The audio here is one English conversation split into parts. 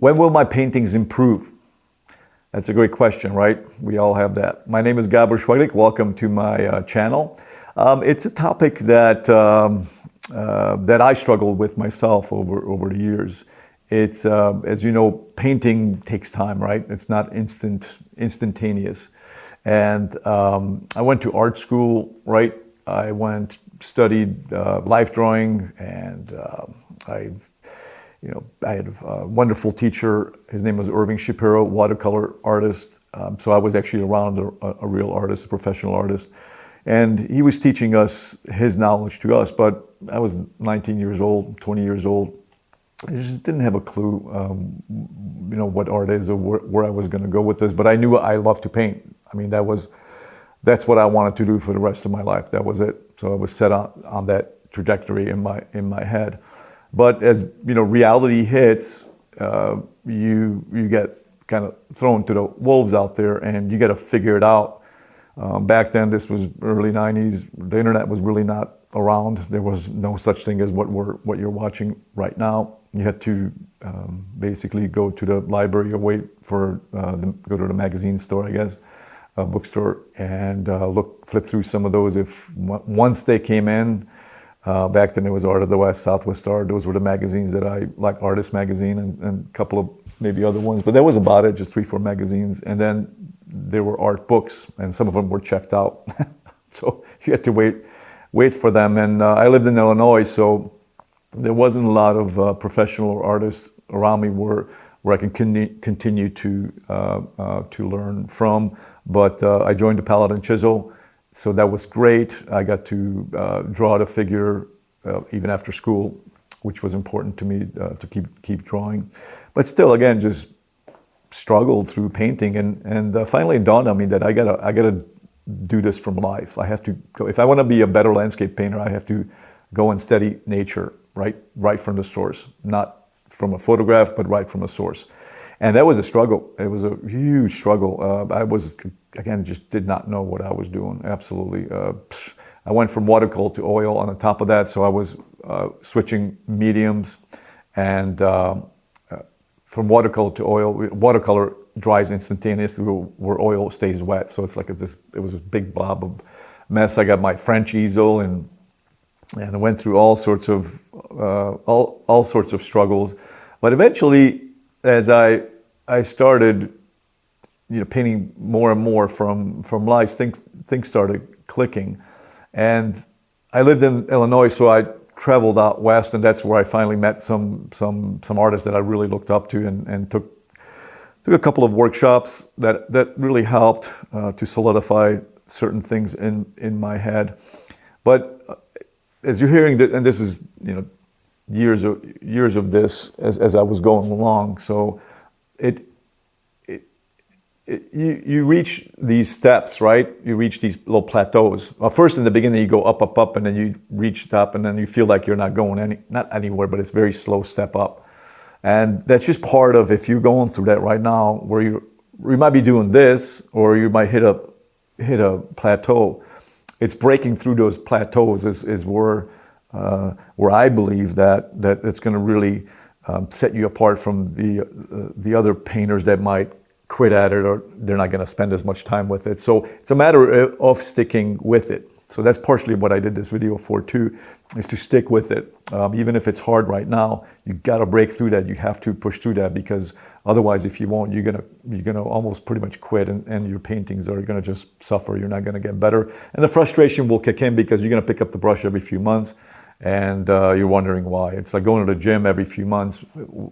When will my paintings improve? That's a great question, right? We all have that. My name is Gabor Svagrik. Welcome to my channel. It's a topic that that I struggled with myself over the years. It's as you know, painting takes time, right? It's not instantaneous. And I went to art school, right? I studied life drawing, and I had a wonderful teacher. His name was Irving Shapiro, watercolor artist. So I was actually around a real artist, a professional artist. And he was teaching us his knowledge to us. But I was 19 years old, 20 years old. I just didn't have a clue, what art is or where I was going to go with this. But I knew I loved to paint. I mean, that's what I wanted to do for the rest of my life. That was it. So I was set on that trajectory in my head. But as reality hits, you get kind of thrown to the wolves out there, and you got to figure it out. Back then, this was early '90s. The internet was really not around. There was no such thing as what you're watching right now. You had to basically go to the library or wait for go to the magazine store, I guess, bookstore, and flip through some of those. Once they came in. Back then it was Art of the West, Southwest Star. Those were the magazines that I like, Artist Magazine and a couple of maybe other ones. But that was about it, just 3-4 magazines. And then there were art books, and some of them were checked out. So you had to wait for them. And I lived in Illinois, so there wasn't a lot of professional artists around me where I can continue to learn from. But I joined the Palette and Chisel. So that was great. I got to draw the figure even after school, which was important to me to keep drawing. But still, again, just struggled through painting, and finally it dawned on me that I gotta do this from life. I have to go, if I want to be a better landscape painter, I have to go and study nature, right from the source, not from a photograph, but right from a source. And that was a struggle. It was a huge struggle. I just did not know what I was doing, absolutely. I went from watercolor to oil on the top of that, so I was switching mediums. And from watercolor to oil, watercolor dries instantaneously where oil stays wet. So it's like it was a big blob of mess. I got my French easel, and I went through all sorts of struggles. But eventually, as I started, painting more and more from life, things started clicking. And I lived in Illinois, so I traveled out west, and that's where I finally met some artists that I really looked up to, and took a couple of workshops that really helped to solidify certain things in my head. But as you're hearing that, and this is years of this as I was going along. So you reach these steps, right? You reach these little plateaus. Well, first in the beginning you go up, and then you reach top, and then you feel like you're not going not anywhere, but it's very slow step up. And that's just part of, if you're going through that right now, where you might be doing this, or you might hit a plateau. It's breaking through those plateaus is where I believe that it's going to really set you apart from the other painters that might quit at it, or they're not going to spend as much time with it. So it's a matter of sticking with it. So that's partially what I did this video for too, is to stick with it. Even if it's hard right now, you got to break through that. You have to push through that, because otherwise, if you won't, you're gonna almost pretty much quit, and your paintings are gonna just suffer. You're not gonna get better, and the frustration will kick in, because you're gonna pick up the brush every few months, and you're wondering why. It's like going to the gym every few months,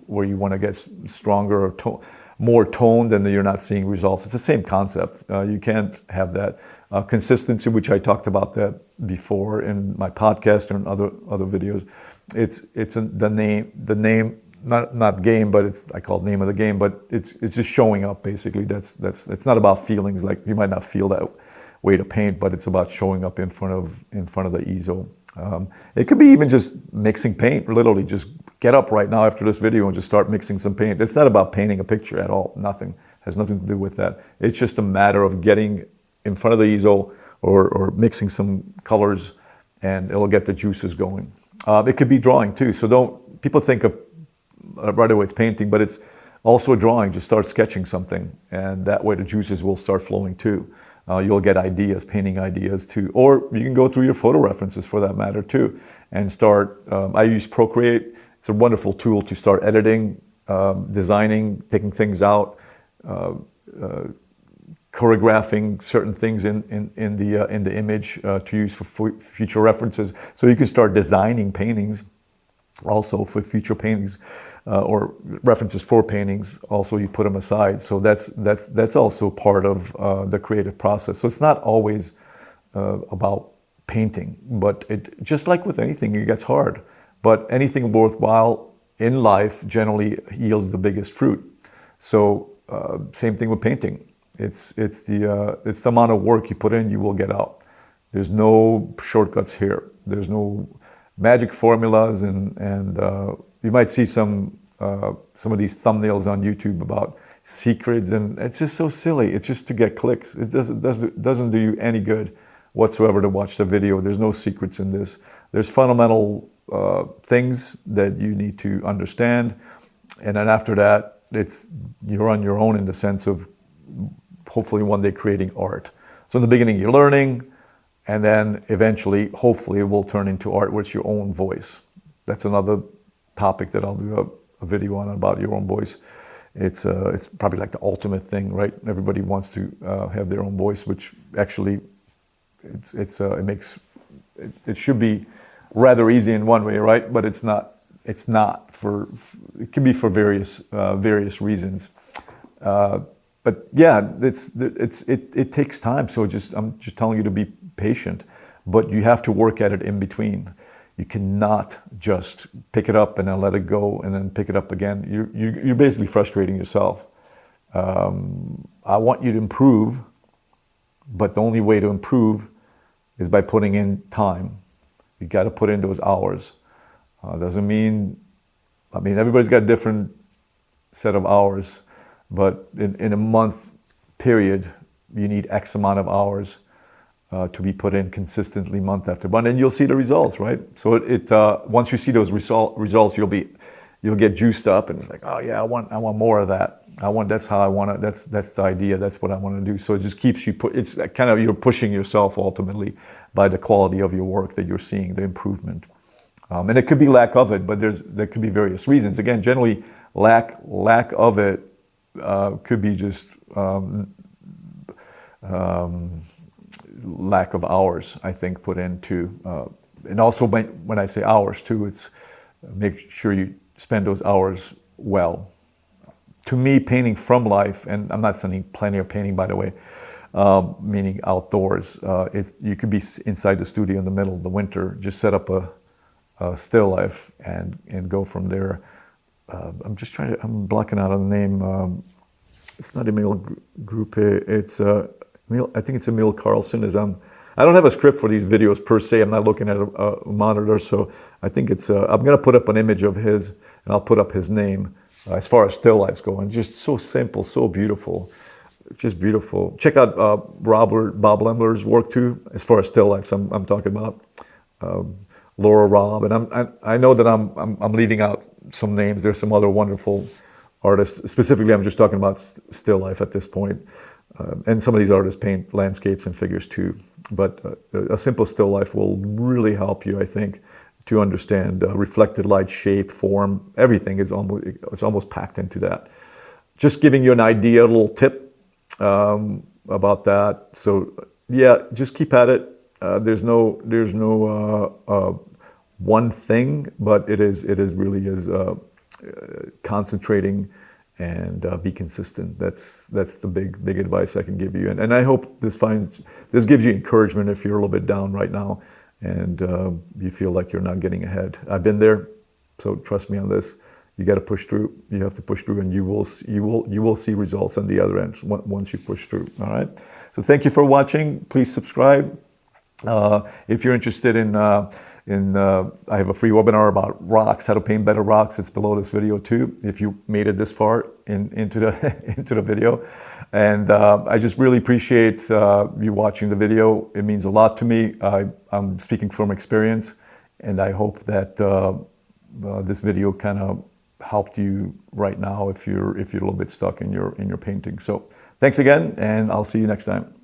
where you want to get stronger or more toned, and you're not seeing results. It's the same concept. You can't have that consistency, which I talked about that before in my podcast or in other videos. It's the name, not game, but I call it name of the game. But it's just showing up, basically. It's not about feelings. Like, you might not feel that way to paint, but it's about showing up in front of the easel. It could be even just mixing paint. Literally, just get up right now after this video and just start mixing some paint. It's not about painting a picture at all. Nothing. Has nothing to do with that. It's just a matter of getting in front of the easel or mixing some colors, and it'll get the juices going. It could be drawing too. So people think of right away it's painting, but it's Also drawing, just start sketching something, and that way the juices will start flowing too. You'll get ideas, painting ideas too. Or you can go through your photo references for that matter too, and start, I use Procreate. It's a wonderful tool to start editing, designing, taking things out, choreographing certain things in the image to use for future references. So you can start designing paintings also for future paintings or references for paintings. Also, you put them aside. So that's also part of the creative process. So it's not always about painting, but it just like with anything, it gets hard. But anything worthwhile in life generally yields the biggest fruit. So same thing with painting. It's the amount of work you put in, you will get out. There's no shortcuts here. There's no magic formulas, and you might see some of these thumbnails on YouTube about secrets, and it's just so silly. It's just to get clicks. It doesn't do you any good whatsoever to watch the video. There's no secrets in this. There's fundamental things that you need to understand, and then after that, you're on your own in the sense of hopefully one day creating art. So in the beginning, you're learning, and then eventually, hopefully, it will turn into art with your own voice. That's another topic that I'll do a video on about your own voice. It's probably like the ultimate thing, right? Everybody wants to have their own voice, which actually it should be rather easy in one way, right? But it's not. It's not for. It can be for various reasons. But yeah, it takes time. So I'm just telling you to be patient, but you have to work at it in between. You cannot just pick it up and then let it go and then pick it up again. You're basically frustrating yourself. I want you to improve, but the only way to improve is by putting in time. You got to put in those hours. Doesn't mean, everybody's got a different set of hours, but in a month period, you need X amount of hours to be put in consistently month after month, and you'll see the results, right? So once you see those results, you'll get juiced up and like, oh yeah, I want more of that. That's how I want it. That's the idea. That's what I want to do. So it just keeps you it's kind of, you're pushing yourself ultimately by the quality of your work that you're seeing, the improvement. And it could be lack of it, but there could be various reasons. Again, generally lack of it could be just lack of hours, I think, put into, and also when I say hours too, it's make sure you spend those hours well. To me, painting from life, and I'm not saying plenty of painting, by the way, meaning outdoors. You could be inside the studio in the middle of the winter, just set up a still life and go from there. I'm blocking out on the name. It's not Emil Gruppe. It's I think it's Emil Carlson. I don't have a script for these videos per se. I'm not looking at a monitor, so I think it's. I'm going to put up an image of his, and I'll put up his name as far as still lifes go. And just so simple, so beautiful, just beautiful. Check out Bob Lemler's work too, as far as still lifes. I'm talking about. Laura Robb, and I know that I'm leaving out some names. There's some other wonderful artists. Specifically, I'm just talking about still life at this point. And some of these artists paint landscapes and figures too. But a simple still life will really help you, I think, to understand reflected light, shape, form, everything. It's almost packed into that. Just giving you an idea, a little tip about that. So yeah, just keep at it. There's no one thing, but it really is concentrating and be consistent. That's the big advice I can give you. And I hope this gives you encouragement if you're a little bit down right now and you feel like you're not getting ahead. I've been there, so trust me on this. You got to push through. You have to push through, and you will see results on the other end once you push through. All right. So thank you for watching. Please subscribe. If you're interested in I have a free webinar about rocks, how to paint better rocks. It's below this video too, if you made it this far into the video. And I just really appreciate you watching the video. It means a lot to me. I'm speaking from experience, and I hope that this video kind of helped you right now if you're a little bit stuck in your painting. So thanks again, and I'll see you next time.